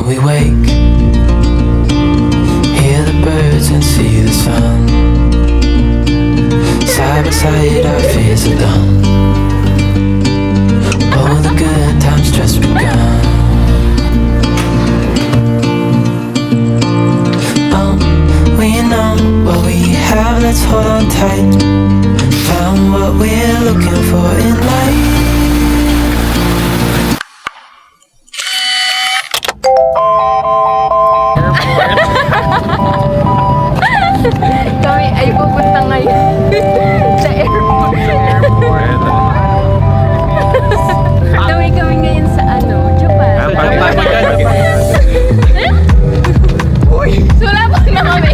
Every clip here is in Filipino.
we wake, hear the birds and see the sun. Side by side our fears are done. Oh, the good times just begun. Oh, we know what we have, let's hold on tight. Found what we're looking for in life. Kami ay pupunta ngayon sa airport. Kami ngayon sa Japan. Sulapot na kami.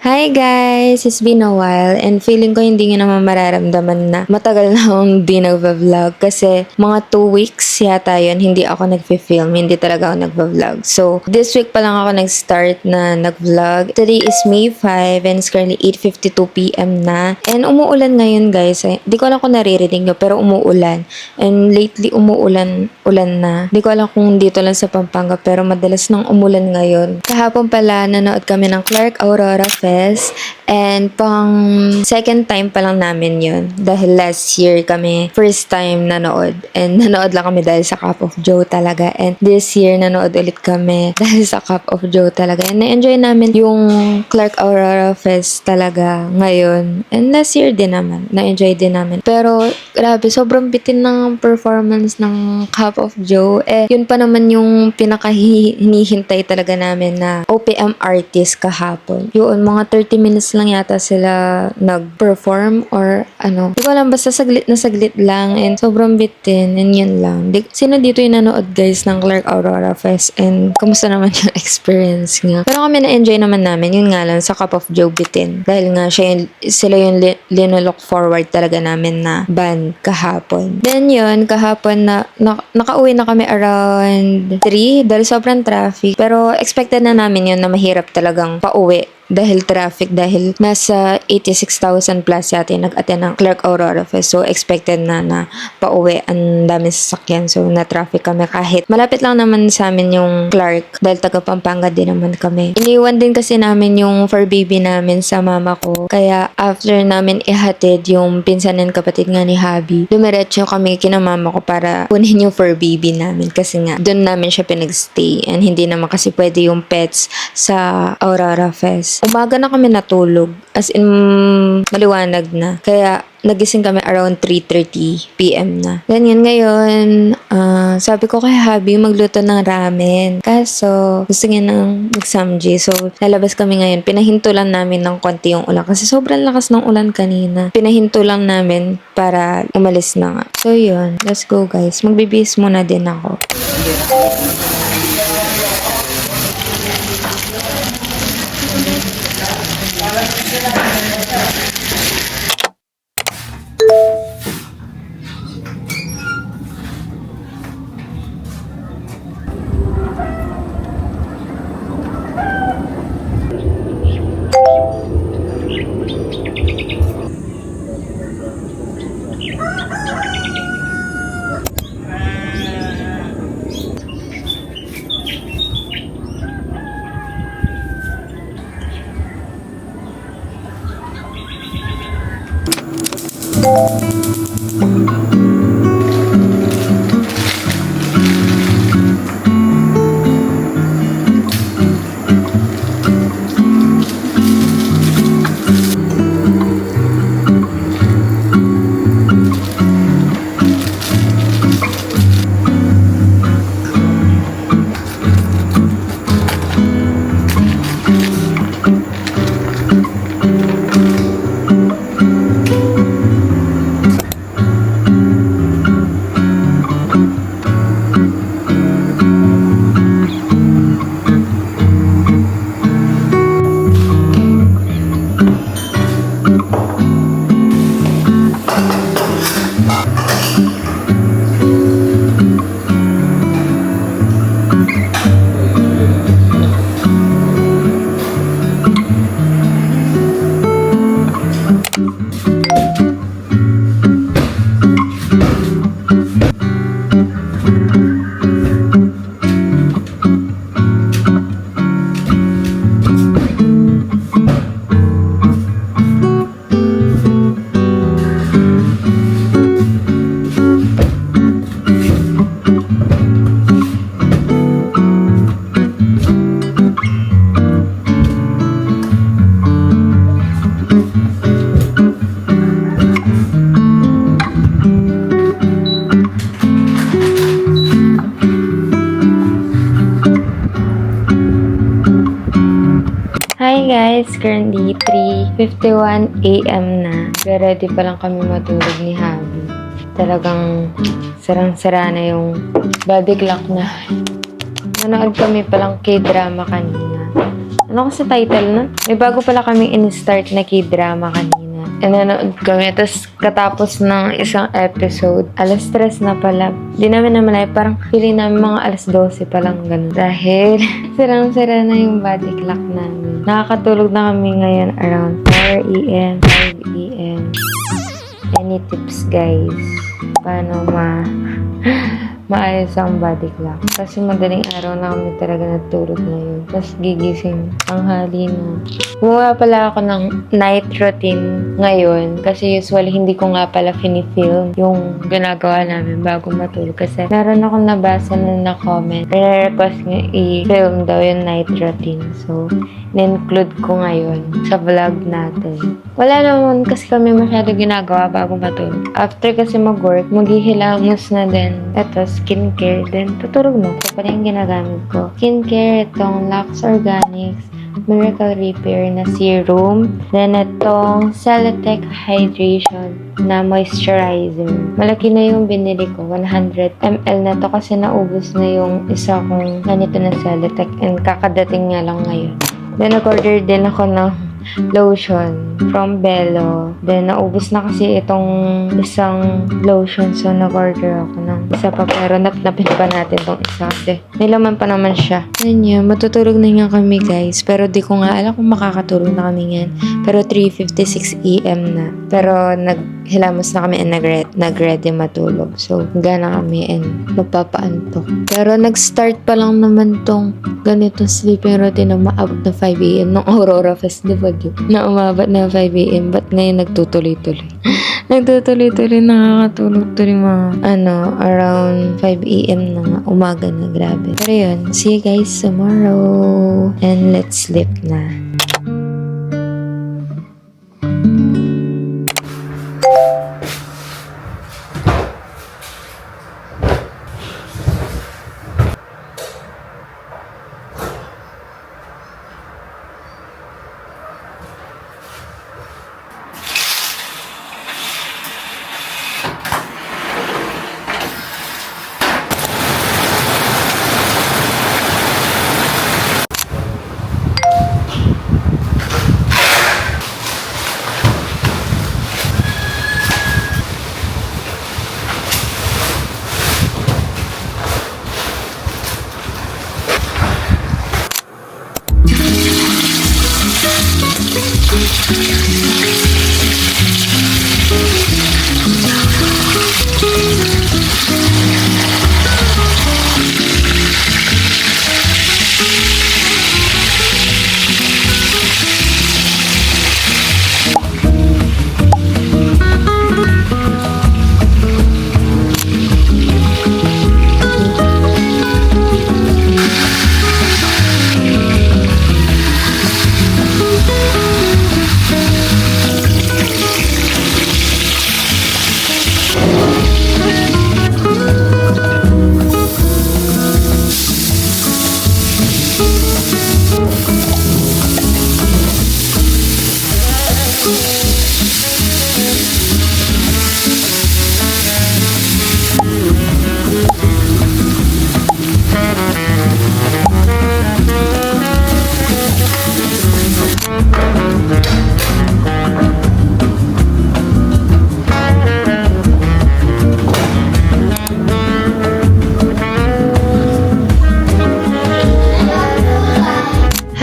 Hi guys! It's been a while and feeling ko hindi nyo naman mararamdaman na matagal na akong di nagva-vlog kasi mga 2 weeks yata yun hindi ako nagfi-film, hindi talaga ako nagva-vlog. So, this week pa lang ako nag-start na nag-vlog. Today is May 5 and it's currently 8:52 PM na. And umuulan ngayon guys. Di ko alam kung naririnig nyo pero umuulan. And lately ulan na. Di ko alam kung dito lang sa Pampanga pero madalas nang umulan ngayon. Kahapon pala nanood kami ng Clark Aurora Fest. And pang second time pa lang namin yun. Dahil last year kami first time nanood. And nanood lang kami dahil sa Cup of Joe talaga. And this year nanood ulit kami dahil sa Cup of Joe talaga. And na-enjoy namin yung Clark Aurora Fest talaga ngayon. And last year din naman. Na-enjoy din namin. Pero grabe, sobrang bitin ng performance ng Cup of Joe. Yun pa naman yung pinaka-hinihintay talaga namin na OPM artist kahapon. Yun, mga 30 minutes lang yata sila nag-perform or ano. Di ko alam, basta saglit lang and sobrang bitin and yun lang. Sino dito yung nanood guys ng Clark Aurora Fest and kamusta naman yung experience nga? Pero kami na-enjoy naman namin, yun nga lang sa Cup of Joe bitin. Dahil nga sila yung linolok forward talaga namin na band kahapon. Then yun, kahapon nakauwi na kami around 3 dahil sobrang traffic. Pero expected na namin yun na mahirap talagang pauwi. Dahil traffic, dahil nasa 86,000 plus yata yung nag-attend ng Clark Aurora Fest. So, expected na pauwi. Ang daming sasakyan. So, na-traffic kami kahit malapit lang naman sa amin yung Clark. Dahil taga Pampanga din naman kami. Iniwan din kasi namin yung fur baby namin sa mama ko. Kaya, after namin ihatid yung pinsan and kapatid nga ni Habi, dumiretso kami kina mama ko para kunin yung fur baby namin. Kasi nga, doon namin siya pinag-stay. And hindi naman kasi pwede yung pets sa Aurora Fest. Umaga na kami natulog. As in, maliwanag na. Kaya, nagising kami around 3:30 PM na. Ganyan ngayon, sabi ko kay Habi magluto ng ramen. Kaso, gusto niya ng mag-samji. So, lalabas kami ngayon. Pinahinto lang namin ng konti yung ulan. Kasi sobrang lakas ng ulan kanina. Pinahinto lang namin para umalis na nga. So, yun. Let's go guys. Magbibihis muna din ako. Hi guys! Currently 3:51 AM na. Ready pa lang kami matulog ni Habi. Talagang sarang-sara na yung body clock na. Nanood kami palang K-drama kanina. Ano kasi title na? May bago pala kami in-start na K-drama kanina. Nanood kami, tapos katapos ng isang episode, alas 3 na pala. Di namin namalay, parang feeling namin mga alas 12 pa lang ganun. Dahil sarang-sara na yung body clock namin. Nakakatulog na kami ngayon around 4 AM, 5 AM. Any tips guys? Paano maayos ang body clock? Kasi madaling araw na kami talaga natulog ngayon. Tapos gigising tanghali na. Gumawa pala ako ng night routine ngayon. Kasi usually hindi ko nga pala film yung ginagawa namin bago matulog. Kasi naroon akong nabasa na comment. Request nga i-film daw yung night routine. So, in-include ko ngayon sa vlog natin. Wala naman kasi kami masyado ginagawa bago matulog. After kasi mag-work, maghihilamos na din. Ito, skincare. Then, tutulog na. Ito pa rin yung ginagamit ko. Skincare, itong Lux Organics Miracle Repair na serum. Then, itong Celotex Hydration na moisturizer. Malaki na yung binili ko. 100 ml na to kasi naubos na yung isa kong ganito na Celotex and kakadating nga lang ngayon. Then, nag-order din ako ng lotion from Bello. Then, naubos na kasi itong isang lotion. So, nag-order ako ng isa pa. Pero, napnapin pa natin itong isa kasi nilaman pa naman siya. Yan yun. Matutulog na nga kami, guys. Pero, di ko nga alam kung makakatulog na kami yan. Pero, 3:56 AM na. Pero, naghilamos na kami and nag-ready matulog. So, gana kami and magpapaantok. Pero, nag-start pa lang naman tong ganitong sleeping routine na maabot na 5 AM nung Aurora Festival na umabot na 5 AM. Ba't ngayon nagtutuloy-tuloy? Nagtutuloy-tuloy, nakakatulog tuloy mga around 5 AM na nga, umaga na, grabe. Pero yun, see you guys tomorrow and let's sleep na.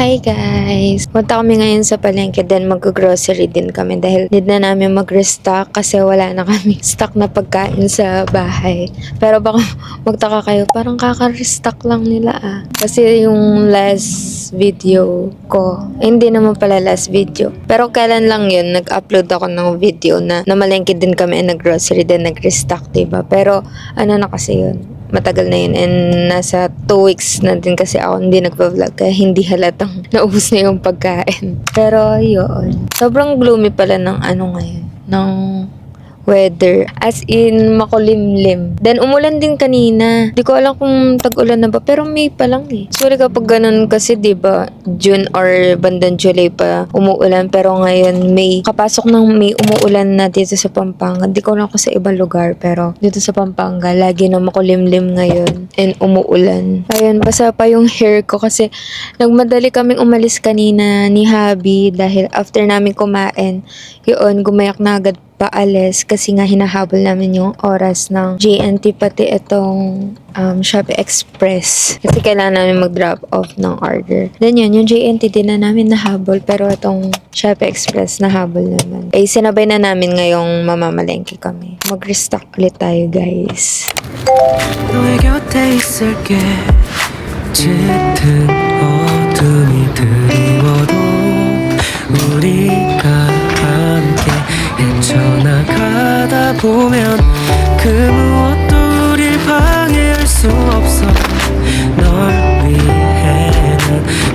Hi guys! Punta kami ngayon sa palengke then mag-grocery din kami dahil need na namin mag-restock kasi wala na kami stock na pagkain sa bahay. Pero baka magtaka kayo, parang kaka-restock lang nila Kasi yung last video ko, hindi naman pala last video. Pero kailan lang yun, nag-upload ako ng video na namalengke din kami and nag-grocery din, nag-restock, diba? Pero ano na kasi yun, matagal na yun and nasa 2 weeks na din kasi ako hindi nagpa-vlog kaya hindi halatang naubos na yung pagkain. Pero yun, sobrang gloomy pala ng ano ngayon, ng weather. As in, makulimlim. Then, umulan din kanina. Di ko alam kung tag-ulan na ba, pero May pa lang eh. Sorry kapag ganun kasi, di ba, June or bandang July pa umuulan, pero ngayon, May. Kapasok ng May, umuulan na dito sa Pampanga. Di ko alam kung sa ibang lugar, pero dito sa Pampanga, lagi na makulimlim ngayon and umuulan. Ayun, basa pa yung hair ko kasi nagmadali kaming umalis kanina ni Habi dahil after namin kumain, yun, gumayak na agad paalis kasi nga hinahabol namin yung oras ng JNT pati itong Shopee Express kasi kailangan namin mag-drop off ng order. Then yun, yung JNT din na namin nahabol pero itong Shopee Express nahabol naman. Eh, sinabay na namin ngayong mamamalengke kami. Mag-restock ulit tayo, guys. 너의 곁에 있을게 짙은 어둠이 드리워도 우리가 함께 헤쳐나가다 보면 그 무엇도 우릴 방해할 수 없어 널 위해는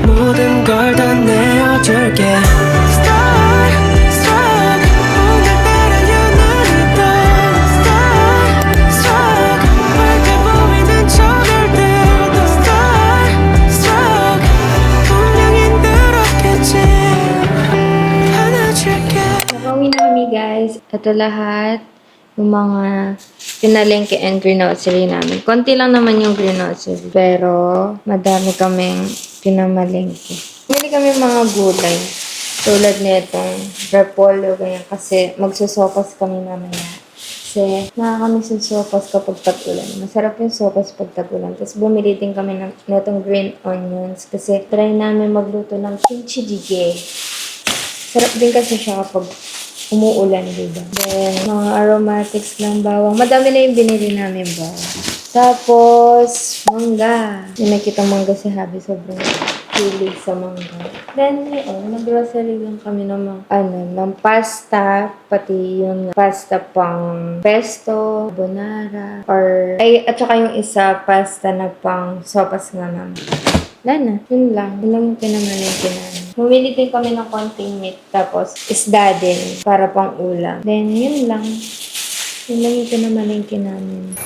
모든 걸 다 내어줄게 Star, star, 오늘따라 눈을 떠 Star, star, 밝아 보이는 저들도 Star, star, 분명히 늘었겠지 안아줄게 Nakauwi na kami, guys. Ito lahat, yung mga pinalengke and grocery namin. Konti lang naman yung grocery, pero madami kaming pinamalengke. Bumili kami mga gulay. Tulad nitong repolyo, ganyan. Kasi magsusopas kami mamaya. Kasi nakakami susopas kapag tag-ulan. Masarap yung sopas pag tag-ulan. Tapos bumili din kami nitong green onions. Kasi try namin magluto ng kimchi jjigae. Sarap din kasi siya kapag umuulan, diba? Then, mga aromatics lang, bawang. Madami na yung binili namin bawang. Tapos, mangga. Yung nakita mangga si Habi, sobrang hilig sa mangga. Then, yun, nag-grocery lang kami ng ng pasta, pati yung pasta pang pesto, bonara, at saka yung isa, pasta na pang sopas nga naman. Wala na. Yun lang. Yun lang yung pinamalengke namin. Bumili din kami ng konting meat. Tapos, isda din. Para pang ulam. Then, yun lang. Yun lang yung pinamalengke namin.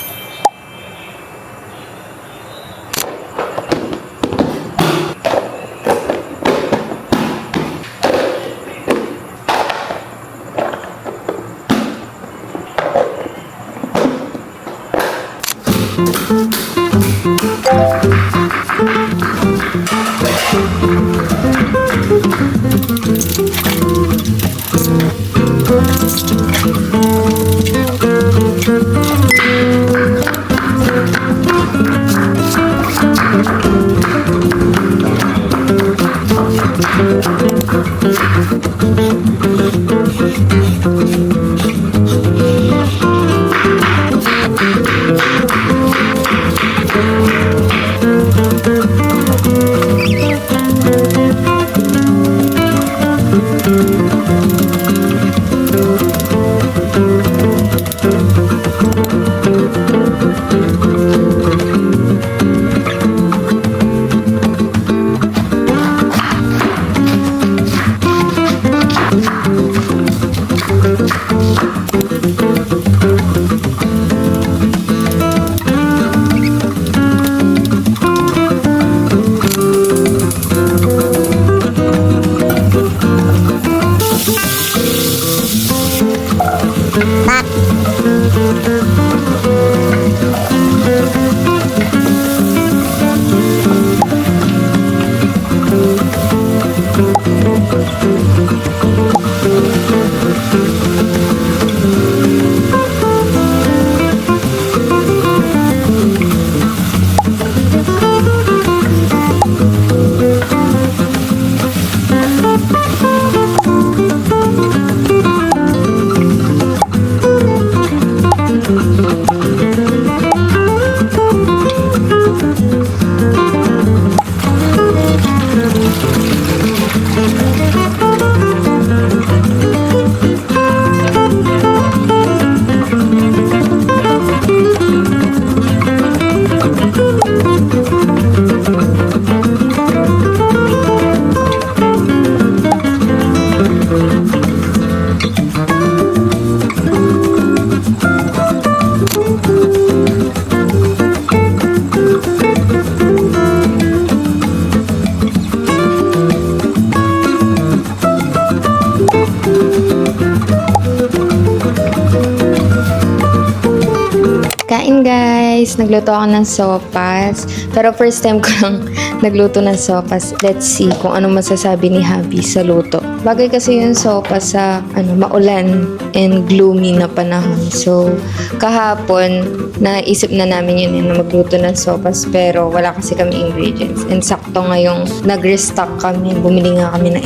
guys, nagluto ako ng sopas. Pero first time ko lang nagluto ng sopas. Let's see kung ano masasabi ni Habi sa luto. Bagay kasi yung sopas sa maulan and gloomy na panahon. So, kahapon, naisip na namin yun na magluto ng sopas. Pero wala kasi kami ingredients. And sakto ngayong nag-restock kami. Bumili nga kami ng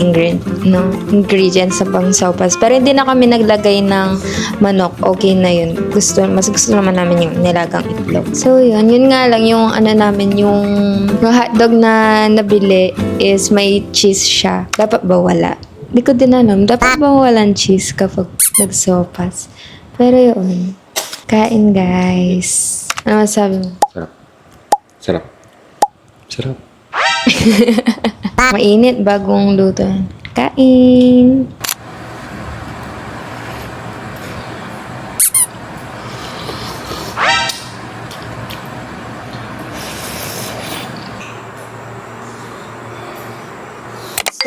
ingredients sa pang sopas. Pero hindi na kami naglagay ng manok. Okay na yun. Mas gusto naman namin yung nilagang itlog. So, yun nga lang yung namin, yung hotdog na nabili is may cheese siya. Dapat ba wala? Hindi ko din alam. Dapat ba walang cheese kapag nagsopas? Pero yun. Kain, guys. Ano masabi mo? Sarap. Mainit bagong luto. Kain!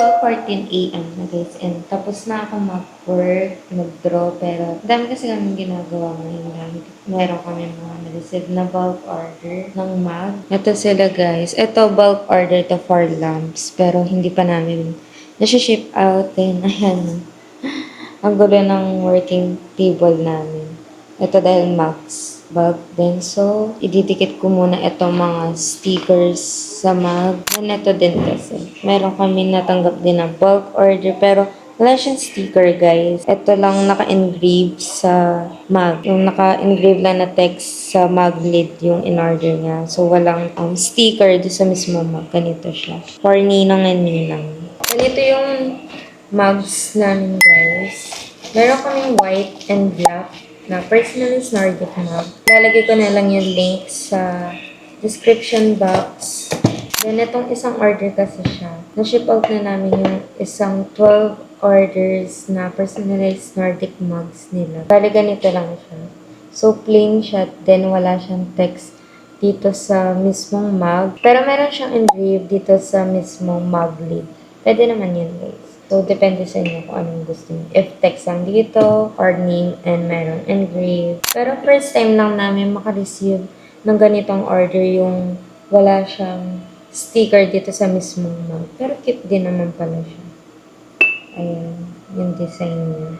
So, 14 a.m. na guys. And tapos na ako mag-work, mag-draw. Pero, dami kasi kami ginagawa ngayon. Meron kami mga na-receive na bulk order ng mag. Ito sila guys. Ito bulk order to for lamps. Pero, hindi pa namin nasi-ship out. And, ayan. Ang gulo ng working table namin. Ito dahil max bulk din. So, ididikit ko muna itong mga stickers sa mag. And ito din kasi. Meron kami natanggap din ng bulk order. Pero, wala siyang sticker, guys. Ito lang naka-engrave sa mag. Yung naka-engrave lang na text sa mag lid yung in-order niya. So, walang sticker doon sa mismo mag. Ganito siya. For ninang and ninang. Ganito yung mugs namin, guys. Meron kaming white and black na personalized Nordic mug. Lalagay ko na lang yung link sa description box. Then, itong isang order kasi siya. Na-ship out na namin yung isang 12 orders na personalized Nordic mugs nila. Bale, ganito lang siya. So, plain siya. Then, wala siyang text dito sa mismong mug. Pero, meron siyang engraved dito sa mismong mug lid. Pwede naman yun, guys. So, depende sa inyo kung anong gusto niyo. If text lang dito, or name, and meron engrave. Pero first time lang namin makareceive ng ganitong order yung wala siyang sticker dito sa mismong mug. Pero cute din naman pala siya. Ayan, yung design niya.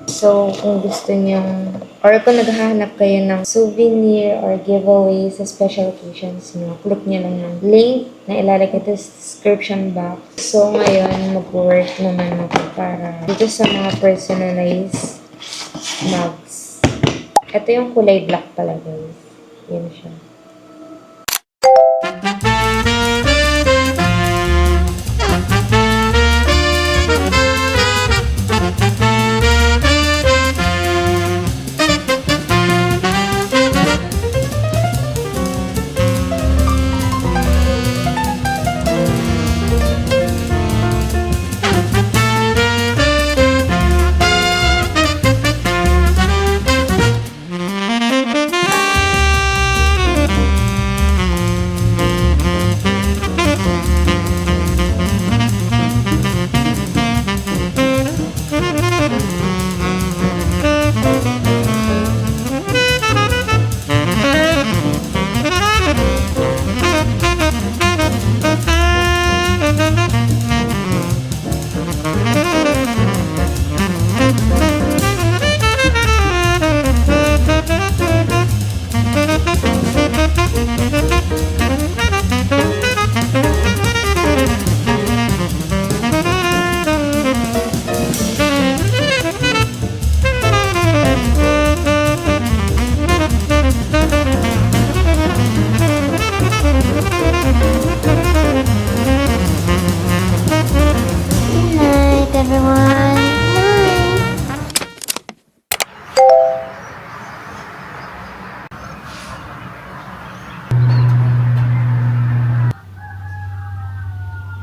So, kung gusto niyong, or kung naghahanap kayo ng souvenir or giveaway sa special occasions niyo, click niyo lang yung link na ilalagay ito sa description box. So, ngayon, mag-work naman ako para dito sa mga personalized mugs. Ito yung kulay black pala, guys. Yan siya.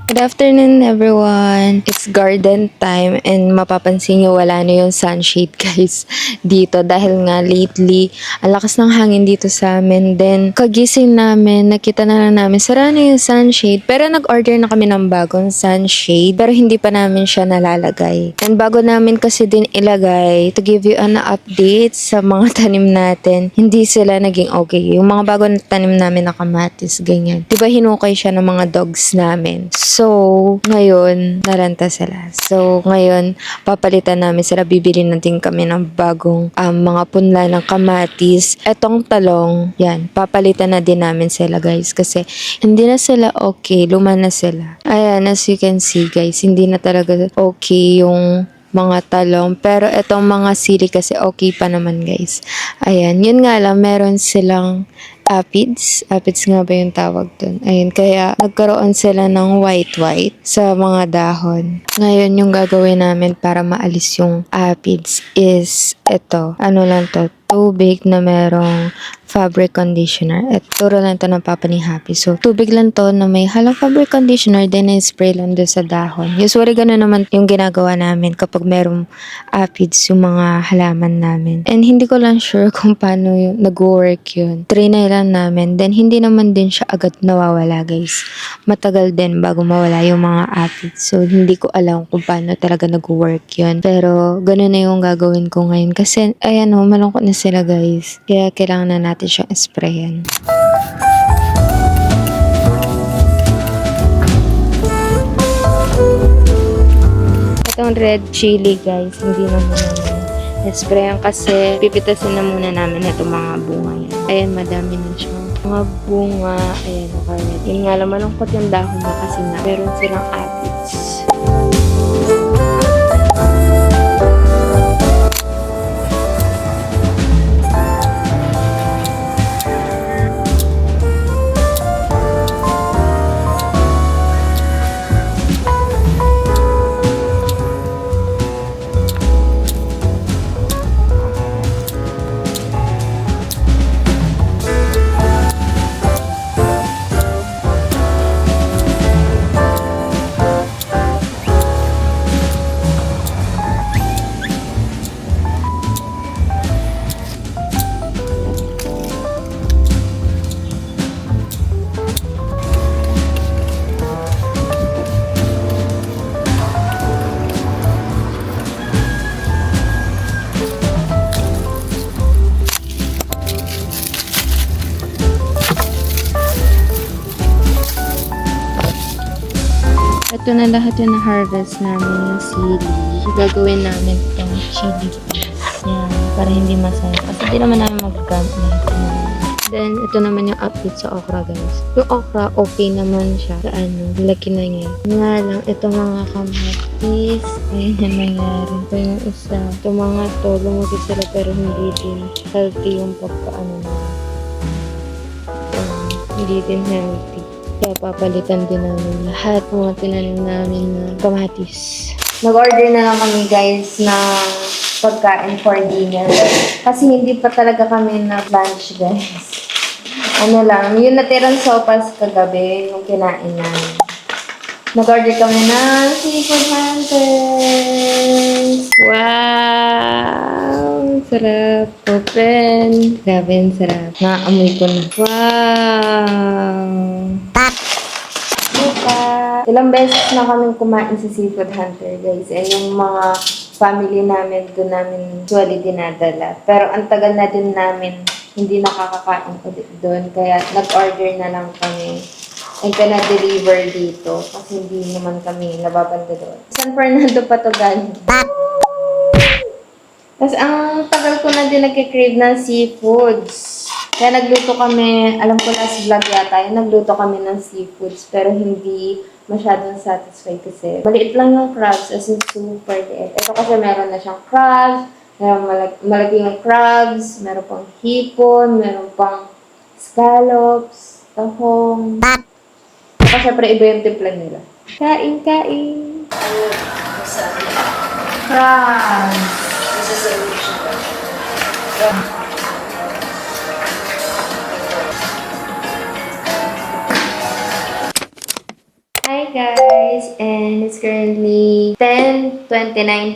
Good afternoon, everyone. It's garden time and mapapansin nyo wala na yung sunshade, guys, dito dahil nga lately, ang lakas ng hangin dito sa amin. Then, kagising namin, nakita na lang namin, sara na yung sunshade. Pero nag-order na kami ng bagong sunshade, pero hindi pa namin siya nalalagay. And bago namin kasi din ilagay, to give you an update sa mga tanim natin, hindi sila naging okay. Yung mga bago na tanim namin na kamatis, ganyan. Diba hinukay siya ng mga dogs namin? So, ngayon, naranta sila. So, ngayon, papalitan namin sila. Bibili natin kami ng bagong mga punla ng kamatis. Etong talong, yan, papalitan na din namin sila, guys. Kasi, hindi na sila okay. Luma na sila. Ayan, as you can see, guys, hindi na talaga okay yung mga talong. Pero etong mga sili kasi okay pa naman, guys. Ayan, yun nga lang, meron silang aphids. Aphids nga ba yung tawag dun? Ayun, kaya nagkaroon sila ng white-white sa mga dahon. Ngayon, yung gagawin namin para maalis yung aphids is ito. Ano lang to? Tubig na merong fabric conditioner. At turo lang to ng papa ni Happy. So, tubig lang to na may halang fabric conditioner, then spray lang doon sa dahon. Usually, gano'n naman yung ginagawa namin kapag merong aphids yung mga halaman namin. And hindi ko lang sure kung paano yung nag-work yun. Trinay lang namin. Then, hindi naman din siya agad nawawala, guys. Matagal din bago mawala yung mga aphids. So, hindi ko alam kung paano talaga nag-work yun. Pero, gano'n na yung gagawin ko ngayon. Kasi, ayan o, malungkot na sila, guys. Kaya, kailangan na natin siyang sprayan. Itong red chili, guys, hindi naman namin sprayan kasi pipitasin na muna namin itong mga bunga yan. Ayan, madami na siya. Mga bunga, ayan, nakaret. Yun nga lang, malungkot yung dahon na kasi na meron silang aphids. Ito na lahat yung na-harvest namin yung sili. Gagawin namin itong chili paste. Yan, para hindi masaya. Kasi di naman namin mag-gamit lahat naman. Then, ito naman yung update sa okra, guys. Yung okra, okay naman siya. Sa laki na niya. Nga lang, ito mga kamatis. Ayun yung nangyari. Ito yung isa. Ito mga to, lumugit sila pero hindi din healthy yung pagkaano na. Hindi din healthy. Kaya papalitan din namin lahat ng mga tinanim namin na kamatis. Nag-order na lang kami, guys, ng pagkain for dinner. Kasi hindi pa talaga kami na-lunch, guys. Ano lang, yung natirang sopas kagabi, yung kinain namin. Nag-order kami ng seafood hunters. Wow! Sarap. Open. Grabe, ang sarap. Naamoy ko na. Wow! Ilang beses na kami kumain sa seafood hunter, guys. And yung mga family namin, doon namin usually dinadala. Pero ang tagal na din namin hindi nakakakain ulit doon. Kaya nag-order na lang kami. And na-deliver dito. Kasi hindi naman kami nababanda doon. San Fernando pa to galing. Tapos ang tagal ko na din nagkikrave ng seafoods. Kaya nagluto kami, alam ko last vlog yata, yung nagluto kami ng seafoods. Pero hindi masyadong satisfied kasi maliit lang yung crabs, as in super liit. Ito kasi meron na siyang crabs, meron malaki yung crabs, meron pang hipon, meron pang scallops, tahong. Tapos syempre iba yung timpla nila. Kain, kain! Crabs! Hi Hi guys! And it's currently 10:29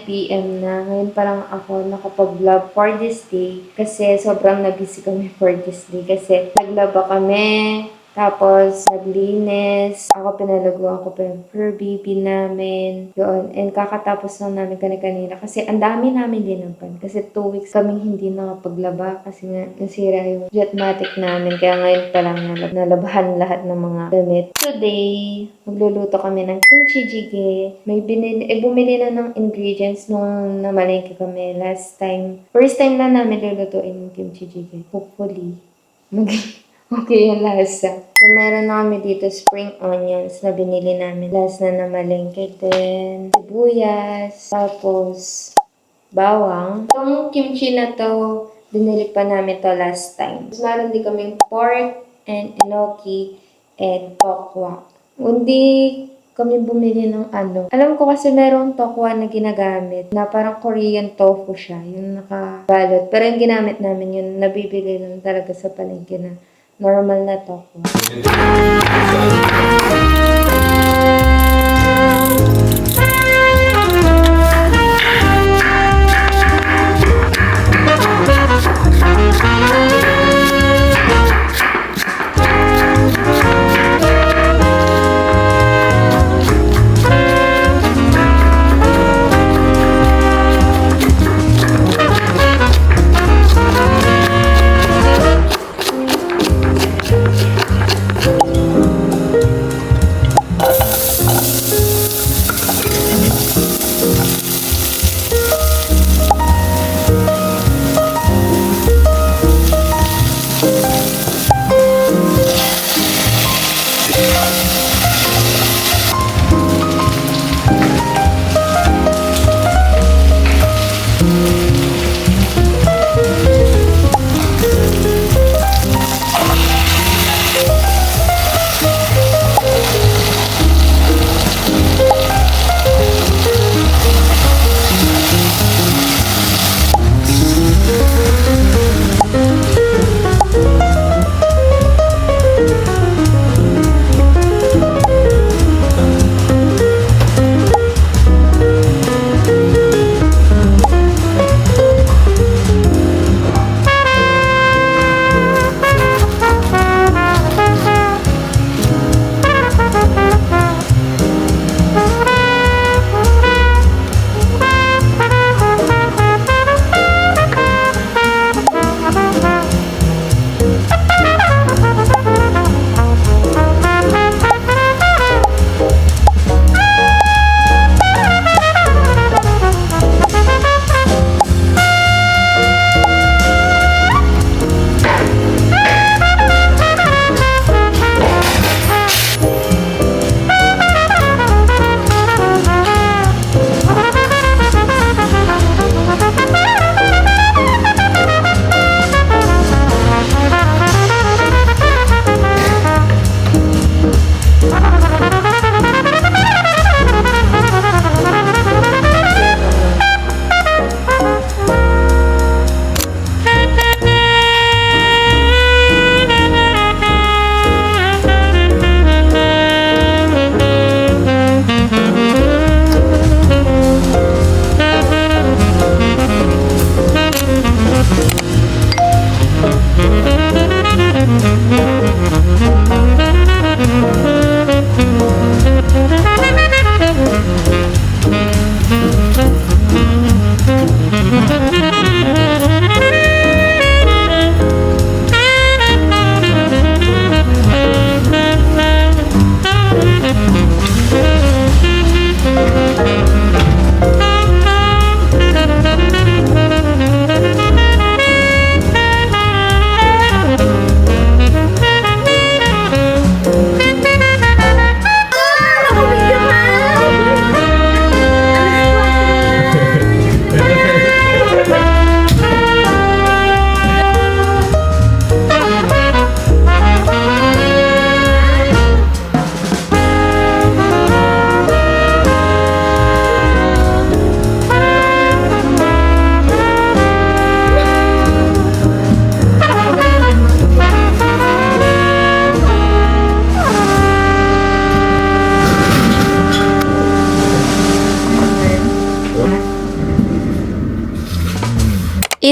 p.m. na. Ngayon parang ako nakapag-vlog for this day kasi sobrang nabusy kami for this day kasi naglaba kami, tapos naglinis, ako pinalaguan ko pa yung fur baby namin, yun. And kakatapos lang namin kanina kasi ang dami namin dinaban kasi 2 weeks kaming hindi nakapaglaba kasi nga nasira yung jetmatic namin kaya ngayon pa lang nalabahan lahat ng mga damit. Today, magluluto kami ng kimchi jjigae. Bumili na ng ingredients nung namalengke kami last time. First time na namin lulutuin yung kimchi jjigae. Hopefully, okay yung lasa. So, meron na kami dito spring onions na binili namin last na namalengke. Then, sibuyas. Tapos, bawang. Itong kimchi na to, binili pa namin to last time. Tapos, meron din kaming pork and enoki and tokwa. Hindi kami bumili ng ano. Alam ko kasi merong tokwa na ginagamit na parang Korean tofu siya. Yung nakabalot. Pero yung ginamit namin yun, nabibili lang talaga sa palengke na normal na tokwa.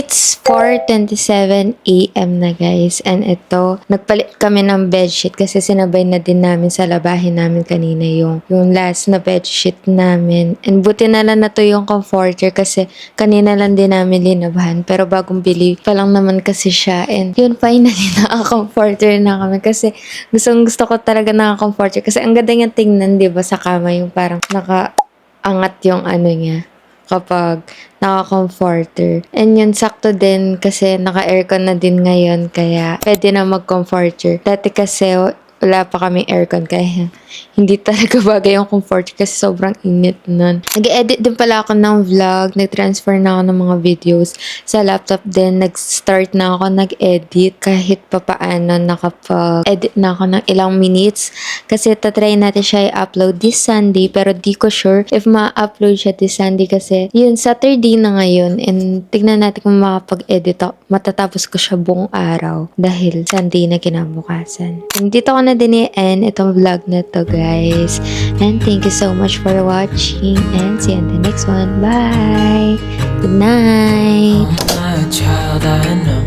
It's 4:27 AM na guys. And ito, nagpalit kami ng bedsheet kasi sinabay na din namin sa labahin namin kanina yung last na bedsheet namin. And buti na lang na to yung comforter kasi kanina lang din namin linabahan. Pero bagong bili pa lang naman kasi siya. And yun, finally naka-comforter na kami kasi gusto ko talaga naka-comforter kasi ang ganda niya tingnan, di ba, sa kama yung parang nakaangat yung ano niya kapag naka-comforter. And yun, sakto din kasi naka-aircon na din ngayon kaya pwede na mag-comforter. Dati kasi wala pa kaming aircon kaya hindi talaga bagay yung comforter kasi sobrang init nun. Nag-edit din pala ako ng vlog, nag-transfer na ako ng mga videos sa laptop din. Nag-start na ako nag-edit kahit papaano nakapag-edit na ako ng ilang minutes kasi tatry natin siya i-upload this Sunday pero di ko sure if ma-upload siya this Sunday kasi yun, Saturday na ngayon and tignan natin kung makapag-edit ako. Matatapos ko siya buong araw dahil Sunday na kinabukasan. And dito ko na din i-end itong vlog na to guys. And thank you so much for watching and see you in the next one. Bye! Good night! Oh, my child, I know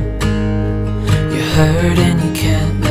you're hurt and you can't